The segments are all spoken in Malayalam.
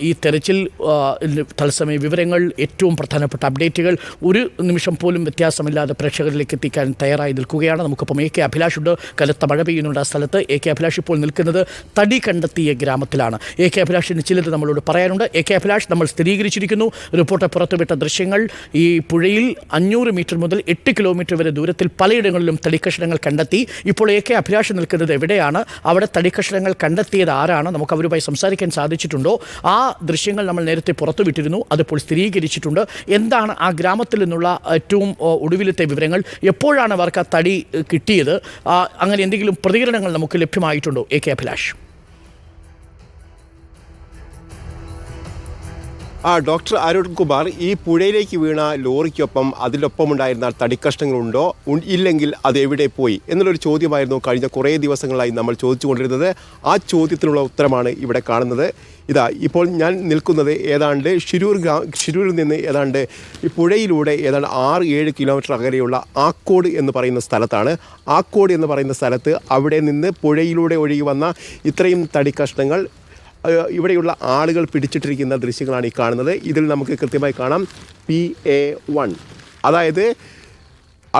ഈ തെരച്ചിൽ തത്സമയ വിവരങ്ങൾ, ഏറ്റവും പ്രധാനപ്പെട്ട അപ്ഡേറ്റുകൾ ഒരു നിമിഷം പോലും വ്യത്യാസമില്ലാതെ പ്രേക്ഷകരിലേക്ക് എത്തിക്കാൻ തയ്യാറായി നിൽക്കുകയാണ്. നമുക്കിപ്പം AK അഭിലാഷ് ഉണ്ട്. കനത്ത മഴ പെയ്യുന്നുണ്ട് ആ സ്ഥലത്ത്. AK അഭിലാഷ് ഇപ്പോൾ നിൽക്കുന്നത് തടി കണ്ടെത്തിയ ഗ്രാമത്തിലാണ്. AK അഭിലാഷിന് ചിലത് നമ്മളോട് പറയാനുണ്ട്. AK അഭിലാഷ്, നമ്മൾ സ്ഥിരീകരിച്ചിരിക്കുന്നു, റിപ്പോർട്ട് പുറത്തുവിട്ട ദൃശ്യങ്ങൾ ഈ പുഴയിൽ 500 മീറ്റർ മുതൽ 8 കിലോമീറ്റർ വരെ ദൂരത്തിൽ പലയിടങ്ങളിലും തടിക്കഷണങ്ങൾ കണ്ടെത്തി. ഇപ്പോൾ AK അഭിലാഷ് നിൽക്കുന്നത് എവിടെയാണ്? അവിടെ തടിക്കഷണങ്ങൾ കണ്ടെത്തിയത് ആരാണ്? നമുക്ക് അവരുമായി സംസാരിക്കാൻ സാധിച്ചിട്ടുണ്ടോ? ആ ദൃശ്യങ്ങൾ നമ്മൾ നേരത്തെ പുറത്തുവിട്ടിരുന്നു, അതിപ്പോൾ സ്ഥിരീകരിച്ചിട്ടുണ്ട്. എന്താണ് ആ ഗ്രാമത്തിൽ നിന്നുള്ള ഏറ്റവും ഒടുവിലത്തെ വിവരങ്ങൾ? എപ്പോഴാണ് അവർക്ക് ആ തടി കിട്ടിയത്? അങ്ങനെ എന്തെങ്കിലും പ്രതികരണങ്ങൾ നമുക്ക് ലഭ്യമായിട്ടുണ്ടോ AK അഭിലാഷ്? ഡോക്ടർ അരുൺ കുമാർ, ഈ പുഴയിലേക്ക് വീണ ലോറിക്കൊപ്പം അതിലൊപ്പം ഉണ്ടായിരുന്ന തടിക്കഷ്ണങ്ങളുണ്ടോ, ഇല്ലെങ്കിൽ അത് എവിടെ പോയി എന്നുള്ളൊരു ചോദ്യമായിരുന്നു കഴിഞ്ഞ കുറേ ദിവസങ്ങളായി നമ്മൾ ചോദിച്ചുകൊണ്ടിരുന്നത്. ആ ചോദ്യത്തിനുള്ള ഉത്തരമാണ് ഇവിടെ കാണുന്നത്. ഇപ്പോൾ ഞാൻ നിൽക്കുന്നത് ഏതാണ്ട് ഷിരൂരിൽ നിന്ന് ഏതാണ്ട് ഈ പുഴയിലൂടെ ഏതാണ്ട് 6-7 കിലോമീറ്റർ അകലെയുള്ള ആക്കോട് എന്ന് പറയുന്ന സ്ഥലത്താണ്. ആക്കോട് എന്ന് പറയുന്ന സ്ഥലത്ത് അവിടെ നിന്ന് പുഴയിലൂടെ ഒഴുകി വന്ന ഇത്രയും തടിക്കഷ്ണങ്ങൾ ഇവിടെയുള്ള ആളുകൾ പിടിച്ചിട്ടിരിക്കുന്ന ദൃശ്യങ്ങളാണ് ഈ കാണുന്നത്. ഇതിൽ നമുക്ക് കൃത്യമായി കാണാം PA1, അതായത്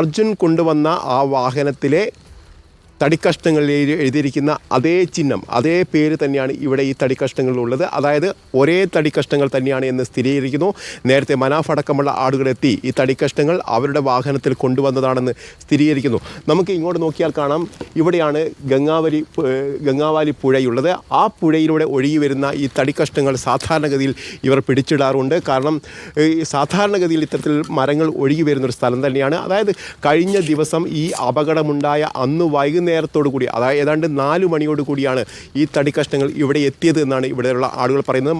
അർജുൻ കൊണ്ടുവന്ന ആ വാഹനത്തിലെ തടിക്കഷ്ണങ്ങളിൽ എഴുതിയിരിക്കുന്ന അതേ ചിഹ്നം, അതേ പേര് തന്നെയാണ് ഇവിടെ ഈ തടിക്കഷ്ണങ്ങളിലുള്ളത്. അതായത് ഒരേ തടിക്കഷ്ണങ്ങൾ തന്നെയാണ് എന്ന് സ്ഥിരീകരിക്കുന്നു. നേരത്തെ മനാഫ് അടക്കമുള്ള ആളുകളെത്തി ഈ തടിക്കഷ്ണങ്ങൾ അവരുടെ വാഹനത്തിൽ കൊണ്ടുവന്നതാണെന്ന് സ്ഥിരീകരിക്കുന്നു. നമുക്ക് ഇങ്ങോട്ട് നോക്കിയാൽ കാണാം, ഇവിടെയാണ് ഗംഗാവാലി പുഴയുള്ളത്. ആ പുഴയിലൂടെ ഒഴുകി വരുന്ന ഈ തടിക്കഷ്ണങ്ങൾ സാധാരണഗതിയിൽ ഇവർ പിടിച്ചിടാറുണ്ട്. കാരണം ഈ സാധാരണഗതിയിൽ ഇത്തരത്തിൽ മരങ്ങൾ ഒഴുകി വരുന്നൊരു സ്ഥലം തന്നെയാണ്. അതായത് കഴിഞ്ഞ ദിവസം ഈ അപകടമുണ്ടായ അന്ന് വൈകുന്നേരത്തോടു കൂടി, അതായത് ഏതാണ്ട് 4 മണിയോട് കൂടിയാണ് ഈ തടിക്കഷ്ണങ്ങൾ ഇവിടെ എത്തിയത് എന്നാണ് ഇവിടെയുള്ള ആളുകൾ പറയുന്നത്.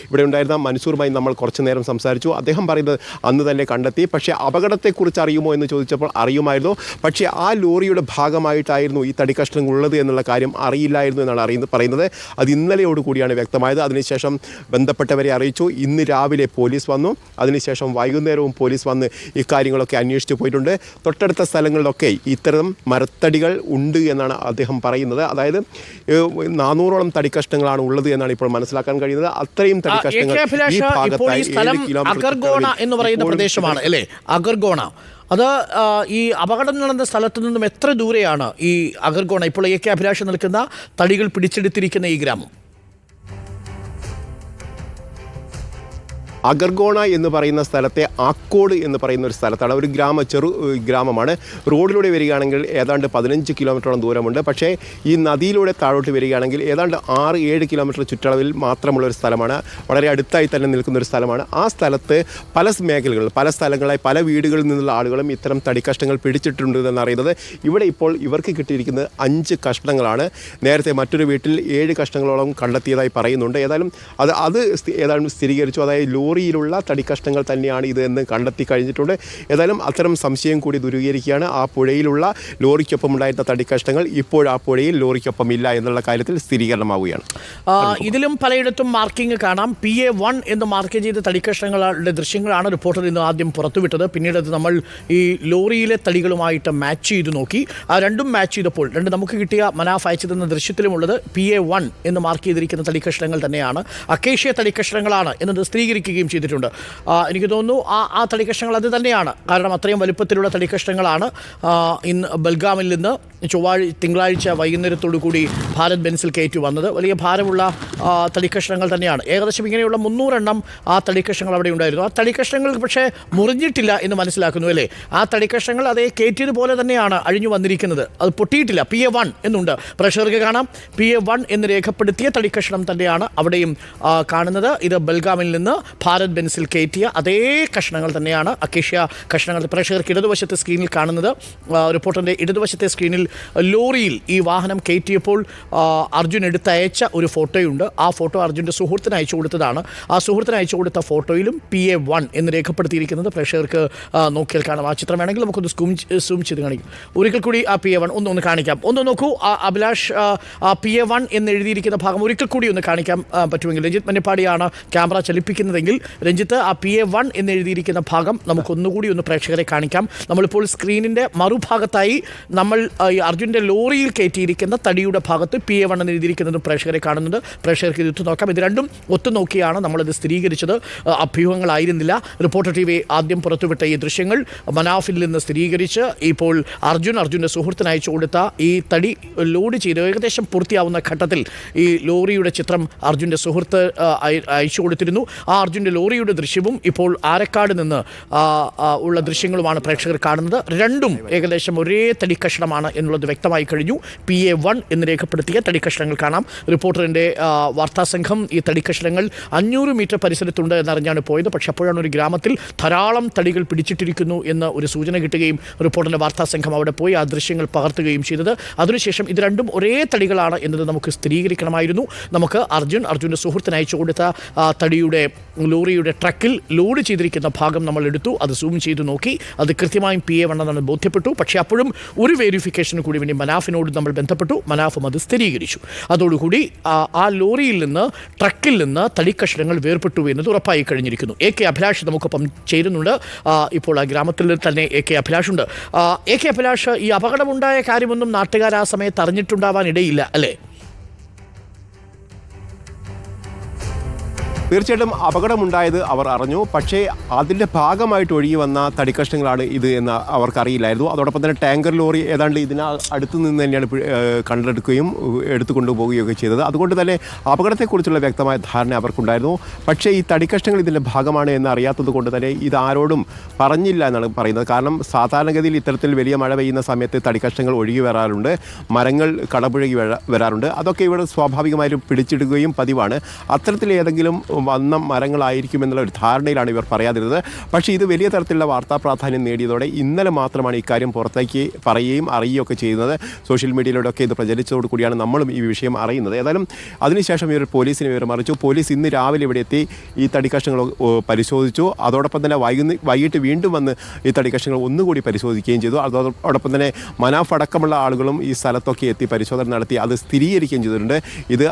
ഇവിടെ ഉണ്ടായിരുന്ന മൻസൂറുമായി നമ്മൾ കുറച്ചു നേരം സംസാരിച്ചു. അദ്ദേഹം പറയുന്നത് അന്ന് തന്നെ കണ്ടെത്തി. പക്ഷേ അപകടത്തെക്കുറിച്ച് അറിയുമോ എന്ന് ചോദിച്ചപ്പോൾ അറിയുമായിരുന്നു. പക്ഷേ ആ ലോറിയുടെ ഭാഗമായിട്ടായിരുന്നു ഈ തടിക്കഷ്ണങ്ങൾ ഉള്ളത് എന്നുള്ള കാര്യം അറിയില്ലായിരുന്നു എന്നാണ് പറയുന്നത്. അത് ഇന്നലെയോട് കൂടിയാണ് വ്യക്തമായത്. അതിനുശേഷം ബന്ധപ്പെട്ടവരെ അറിയിച്ചു. ഇന്ന് രാവിലെ പോലീസ് വന്നു. അതിനുശേഷം വൈകുന്നേരവും പോലീസ് വന്ന് ഇക്കാര്യങ്ങളൊക്കെ അന്വേഷിച്ച് പോയിട്ടുണ്ട്. തൊട്ടടുത്ത സ്ഥലങ്ങളിലൊക്കെ ഇത്തരം മരത്തടികൾ ഉണ്ട് എന്നാണ് അദ്ദേഹം പറയുന്നത്. അതായത് 400ഓളം തടിക്കഷ്ണങ്ങളാണ് ഉള്ളത് എന്നാണ് ഇപ്പോൾ മനസ്സിലാക്കാൻ കഴിയുന്നത്. അത്രയും തടിക്കഷ്ണങ്ങൾ ഈ ഭാഗത്തായി 7 കിലോമീറ്റർ എന്ന് പറയുന്ന പ്രദേശമാണ് അല്ലേ? അഗർഗോണ, അത് ഈ അപകടം നടന്ന സ്ഥലത്തു നിന്നും എത്ര ദൂരെയാണ് ഈ അഗർഗോണ, ഇപ്പോൾ AK അഭിലാഷ് നിൽക്കുന്ന തടികൾ പിടിച്ചെടുത്തിരിക്കുന്ന ഈ ഗ്രാമം? അഗർഗോണ എന്ന് പറയുന്ന സ്ഥലത്തെ ആക്കോട് എന്ന് പറയുന്ന ഒരു സ്ഥലത്താണ്. ഒരു ചെറു ഗ്രാമമാണ്. റോഡിലൂടെ വരികയാണെങ്കിൽ ഏതാണ്ട് 15 കിലോമീറ്ററോളം ദൂരമുണ്ട്. പക്ഷേ ഈ നദിയിലൂടെ താഴോട്ട് വരികയാണെങ്കിൽ ഏതാണ്ട് 6-7 കിലോമീറ്റർ ചുറ്റളവിൽ മാത്രമുള്ള ഒരു സ്ഥലമാണ്. വളരെ അടുത്തായി തന്നെ നിൽക്കുന്ന ഒരു സ്ഥലമാണ്. ആ സ്ഥലത്ത് പല മേഖലകളിൽ, പല സ്ഥലങ്ങളായി, പല വീടുകളിൽ നിന്നുള്ള ആളുകളും ഇത്തരം തടിക്കഷ്ണങ്ങൾ പിടിച്ചിട്ടുണ്ട് എന്നറിയുന്നത്. ഇവിടെ ഇപ്പോൾ ഇവർക്ക് കിട്ടിയിരിക്കുന്നത് 5 കഷ്ണങ്ങളാണ്. നേരത്തെ മറ്റൊരു വീട്ടിൽ 7 കഷ്ണങ്ങളോളം കണ്ടെത്തിയതായി പറയുന്നുണ്ട്. ഏതായാലും അത് ഏതാണ്ട് സ്ഥിരീകരിച്ചു. അതായത് ലോറിയിലുള്ള തടിക്കഷ്ണങ്ങൾ തന്നെയാണ് ഇത് എന്ന് കണ്ടെത്തി കഴിഞ്ഞിട്ടുണ്ട്. ഏതായാലും അത്തരം സംശയം കൂടി ദൂരീകരിക്കുകയാണ്. ആ പുഴയിലുള്ള ലോറിക്കൊപ്പം ഉണ്ടായിരുന്ന തടിക്കഷ്ണങ്ങൾ ഇപ്പോൾ ആ പുഴയിൽ ലോറിക്കൊപ്പം ഇല്ല എന്നുള്ള കാര്യത്തിൽ സ്ഥിരീകരണമാവുകയാണ്. ഇതിലും പലയിടത്തും മാർക്കിംഗ് കാണാം. PA1 എന്ന് മാർക്ക് ചെയ്ത തടിക്കഷ്ണങ്ങളുടെ ദൃശ്യങ്ങളാണ് റിപ്പോർട്ടർ ഇന്ന് ആദ്യം പുറത്തുവിട്ടത്. പിന്നീട് അത് നമ്മൾ ഈ ലോറിയിലെ തടികളുമായിട്ട് മാച്ച് ചെയ്ത് നോക്കി. ആ രണ്ടും മാച്ച് ചെയ്തപ്പോൾ നമുക്ക് കിട്ടിയ മനാഫ് അയച്ചു തന്ന ദൃശ്യത്തിലുമുള്ളത് PA1 എന്ന് മാർക്ക് ചെയ്തിരിക്കുന്ന തടിക്കഷ്ണങ്ങൾ തന്നെയാണ്. അക്കേഷ്യ തടിക്കഷ്ണങ്ങളാണ് എന്നത് സ്ഥിരീകരിക്കുകയും ചെയ്തിട്ടുണ്ട്. എനിക്ക് തോന്നുന്നു ആ തടിക്കഷ്ണങ്ങൾ അത് തന്നെയാണ്. കാരണം അത്രയും വലുപ്പത്തിലുള്ള തടിക്കഷ്ണങ്ങളാണ് ഇന്ന് ബൽഗാമിൽ നിന്ന് തിങ്കളാഴ്ച വൈകുന്നേരത്തോടു കൂടി ഭാരത് ബെൻസിൽ കയറ്റി വന്നത്. വലിയ ഭാരമുള്ള തടിക്കഷ്ണങ്ങൾ തന്നെയാണ്. ഏകദേശം ഇങ്ങനെയുള്ള 300 എണ്ണം ആ തടിക്കഷ്ണങ്ങൾ അവിടെ ഉണ്ടായിരുന്നു. ആ തടിക്കഷ്ണങ്ങൾ പക്ഷേ മുറിഞ്ഞിട്ടില്ല എന്ന് മനസ്സിലാക്കുന്നു അല്ലേ? ആ തടിക്കഷ്ണങ്ങൾ അതേ കയറ്റിയതുപോലെ തന്നെയാണ് അഴിഞ്ഞു വന്നിരിക്കുന്നത്. അത് പൊട്ടിയിട്ടില്ല. PA1 എന്നുണ്ട്. പ്രേക്ഷകർക്ക് കാണാം, PA1 എന്ന് രേഖപ്പെടുത്തിയ തടിക്കഷ്ണം തന്നെയാണ് അവിടെയും കാണുന്നത്. ഇത് ബൽഗാമിൽ നിന്ന് ഭാരത് ബെൻസിൽ കയറ്റിയ അതേ കഷ്ണങ്ങൾ തന്നെയാണ്, അക്കേഷ്യ കഷ്ണങ്ങൾ. പ്രേക്ഷകർക്ക് ഇടതുവശത്തെ സ്ക്രീനിൽ കാണുന്നത്, റിപ്പോർട്ടറിൻ്റെ ഇടതുവശത്തെ സ്ക്രീനിൽ ലോറിയിൽ ഈ വാഹനം കയറ്റിയപ്പോൾ അർജുൻ എടുത്തയച്ച ഒരു ഫോട്ടോയുണ്ട്. ആ ഫോട്ടോ അർജുൻ്റെ സുഹൃത്തിന് അയച്ചു കൊടുത്തതാണ്. ആ സുഹൃത്തിന് അയച്ചു കൊടുത്ത ഫോട്ടോയിലും PA1 എന്ന് രേഖപ്പെടുത്തിയിരിക്കുന്നത് പ്രേക്ഷകർക്ക് നോക്കിയാൽ കാണാം. ആ ചിത്രം വേണമെങ്കിൽ നമുക്കൊന്ന് സൂം ചെയ്ത് കാണിക്കാം. ഒരിക്കൽ കൂടി ആ PA1 ഒന്ന് കാണിക്കാം. ഒന്ന് നോക്കൂ അഭിലാഷ്, PA1 എന്ന് എഴുതിയിരിക്കുന്ന ഭാഗം ഒരിക്കൽ കൂടി ഒന്ന് കാണിക്കാൻ പറ്റുമെങ്കിൽ. രഞ്ജിത്ത് മഞ്ഞപ്പാടിയാണ് ക്യാമറ ചലിപ്പിക്കുന്നതെങ്കിൽ രഞ്ജിത്ത്, ആ PA1 എന്ന് എഴുതിയിരിക്കുന്ന ഭാഗം നമുക്കൊന്നുകൂടി ഒന്ന് പ്രേക്ഷകരെ കാണിക്കാം. നമ്മളിപ്പോൾ സ്ക്രീനിൻ്റെ മറുഭാഗത്തായി നമ്മൾ ഈ അർജുൻ്റെ ലോറിയിൽ കയറ്റിയിരിക്കുന്ന തടിയുടെ ഭാഗത്ത് PA1 എന്ന് എഴുതിയിരിക്കുന്നത് പ്രേക്ഷകരെ കാണുന്നുണ്ട്. പ്രേക്ഷകർക്ക് ഇത് നോക്കാം. ഇത് രണ്ടും ഒത്തുനോക്കിയാണ് നമ്മളിത് സ്ഥിരീകരിച്ചത്. അഭ്യൂഹങ്ങളായിരുന്നില്ല. റിപ്പോർട്ടർ TV ആദ്യം പുറത്തുവിട്ട ഈ ദൃശ്യങ്ങൾ മനാഫിൽ നിന്ന് സ്ഥിരീകരിച്ച് ഇപ്പോൾ അർജുൻ്റെ സുഹൃത്തിന് അയച്ചു കൊടുത്ത ഈ തടി ലോഡ് ചെയ്ത് ഏകദേശം പൂർത്തിയാവുന്ന ഘട്ടത്തിൽ ഈ ലോറിയുടെ ചിത്രം അർജുൻ്റെ സുഹൃത്ത് അയച്ചു കൊടുത്തിരുന്നു. ആ അർജുൻ്റെ ലോറിയുടെ ദൃശ്യവും ഇപ്പോൾ ആരക്കാട് നിന്ന് ഉള്ള ദൃശ്യങ്ങളുമാണ് പ്രേക്ഷകർ കാണുന്നത്. രണ്ടും ഏകദേശം ഒരേ തടിക്കഷ്ണമാണ് എന്നുള്ളത് വ്യക്തമായി കഴിഞ്ഞു. PA1 എന്ന് രേഖപ്പെടുത്തിയ തടിക്കഷ്ണങ്ങൾ കാണാം. റിപ്പോർട്ടറിൻ്റെ വാർത്താസംഘം ഈ തടിക്കഷ്ണങ്ങൾ 500 മീറ്റർ പരിസരത്തുണ്ട് എന്നറിഞ്ഞാണ് പോയത്. പക്ഷേ അപ്പോഴാണ് ഒരു ഗ്രാമത്തിൽ ധാരാളം തടികൾ പിടിച്ചിട്ടിരിക്കുന്നു എന്ന ഒരു സൂചന കിട്ടുകയും റിപ്പോർട്ടറിൻ്റെ വാർത്താസംഘം അവിടെ പോയി ആ ദൃശ്യങ്ങൾ പകർത്തുകയും ചെയ്തത്. അതിനുശേഷം ഇത് രണ്ടും ഒരേ തടികളാണ് എന്നത് നമുക്ക് സ്ഥിരീകരിക്കണമായിരുന്നു. നമുക്ക് അർജുൻ്റെ സുഹൃത്തിന് അയച്ചു കൊടുത്ത തടിയുടെ ലോറിയുടെ ട്രക്കിൽ ലോഡ് ചെയ്തിരിക്കുന്ന ഭാഗം നമ്മൾ എടുത്തു. അത് സൂം ചെയ്തു നോക്കി. അത് കൃത്യമായും PA1 എന്നാണ് ബോധ്യപ്പെട്ടു. പക്ഷേ അപ്പോഴും ഒരു വെരിഫിക്കേഷന് കൂടി വേണ്ടി മനാഫിനോട് നമ്മൾ ബന്ധപ്പെട്ടു. മനാഫും അത് സ്ഥിരീകരിച്ചു. അതോടുകൂടി ആ ലോറിയിൽ നിന്ന് ട്രക്കിൽ നിന്ന് തടിക്കഷ്ണങ്ങൾ വേർപെട്ടു എന്നത് ഉറപ്പായി കഴിഞ്ഞിരിക്കുന്നു. AK അഭിലാഷ് നമുക്കൊപ്പം ചേരുന്നുണ്ട്. ഇപ്പോൾ ആ ഗ്രാമത്തിൽ തന്നെ AK അഭിലാഷുണ്ട്. AK അഭിലാഷ്, ഈ അപകടമുണ്ടായ കാര്യമൊന്നും നാട്ടുകാർ ആ സമയത്ത് അറിഞ്ഞിട്ടുണ്ടാവാൻ ഇടയില്ല, അല്ലേ? തീർച്ചയായിട്ടും അപകടമുണ്ടായത് അവർ അറിഞ്ഞു. പക്ഷേ അതിൻ്റെ ഭാഗമായിട്ട് ഒഴുകി വന്ന തടിക്കഷ്ണങ്ങളാണ് ഇത് എന്ന് അവർക്കറിയില്ലായിരുന്നു. അതോടൊപ്പം തന്നെ ടാങ്കർ ലോറി ഏതാണ്ട് ഇതിന് അടുത്ത് നിന്ന് തന്നെയാണ് കണ്ടെടുക്കുകയും എടുത്തു കൊണ്ടുപോവുകയൊക്കെ ചെയ്തത്. അതുകൊണ്ട് തന്നെ അപകടത്തെക്കുറിച്ചുള്ള വ്യക്തമായ ധാരണ അവർക്കുണ്ടായിരുന്നു. പക്ഷേ ഈ തടിക്കഷ്ണങ്ങൾ ഇതിൻ്റെ ഭാഗമാണ് എന്ന് അറിയാത്തത് കൊണ്ട് തന്നെ ഇതാരോടും പറഞ്ഞില്ല എന്നാണ് പറയുന്നത്. കാരണം സാധാരണഗതിയിൽ ഇത്തരത്തിൽ വലിയ മഴ പെയ്യുന്ന സമയത്ത് തടിക്കഷ്ണങ്ങൾ ഒഴുകി വരാറുണ്ട്, മരങ്ങൾ കടപുഴകി വരാറുണ്ട്. അതൊക്കെ ഇവിടെ സ്വാഭാവികമായും പിടിച്ചിടുകയും പതിവാണ്. അത്തരത്തിൽ ഏതെങ്കിലും വന്ന മരങ്ങളായിരിക്കും എന്നുള്ള ഒരു ധാരണയിലാണ് ഇവർ പറയാതിരുന്നത്. പക്ഷേ ഇത് വലിയ തരത്തിലുള്ള വാർത്താ പ്രാധാന്യം നേടിയതോടെ ഇന്നലെ മാത്രമാണ് ഇക്കാര്യം പുറത്തേക്ക് പറയുകയും അറിയുകയൊക്കെ ചെയ്യുന്നത്. സോഷ്യൽ മീഡിയയിലൂടെയൊക്കെ ഇത് പ്രചരിച്ചതോടു കൂടിയാണ് നമ്മളും ഈ വിഷയം അറിയുന്നത്. ഏതായാലും അതിനുശേഷം ഇവർ പോലീസിനെ വിവരം അറിയിച്ചു. പോലീസ് ഇന്ന് രാവിലെ ഇവിടെ എത്തി ഈ തടിക്കഷ്ണങ്ങൾ പരിശോധിച്ചു. അതോടൊപ്പം തന്നെ വൈകിട്ട് വീണ്ടും വന്ന് ഈ തടിക്കഷ്ണങ്ങൾ ഒന്നുകൂടി പരിശോധിക്കുകയും ചെയ്തു. അതോടൊപ്പം തന്നെ മനാഫ് അടക്കമുള്ള ആളുകളും ഈ സ്ഥലത്തൊക്കെ എത്തി പരിശോധന നടത്തി അത് സ്ഥിരീകരിക്കുകയും ചെയ്തിട്ടുണ്ട്. ഇത്